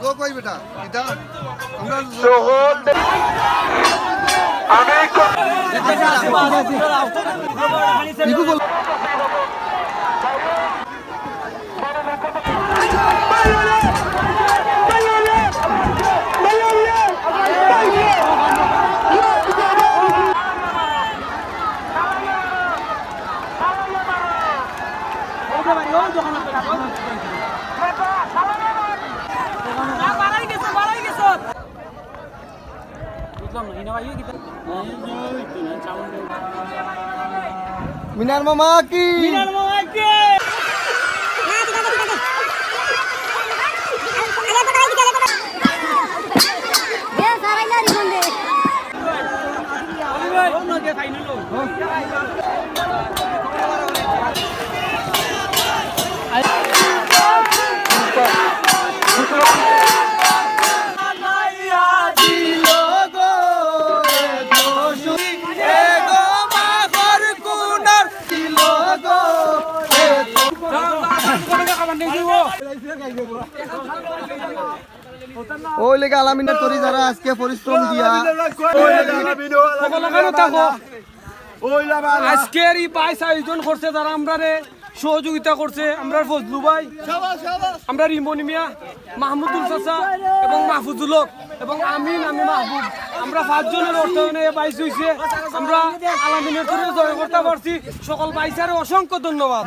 দো কই বেটা এটা আমরা মিনার মামা কি ওই লেগে আলামিনা করি যারা আজকে পরিশ্রম দিয়া আজকের এই বাইস আয়োজন করছে যারা আমরা সহযোগিতা করছে আমরা ফজলু ভাই, আমরা রিমনি মিয়া, মাহমুদুল চাচা এবং মাহফুজুল হক এবং আমি মাহবুব, আমরা 5 জনের অর্থায়নে বাইস হয়েছে। আমরা আলামিনের করে জয় করতে পারছি। সকল বাইসারে অসংখ্য ধন্যবাদ।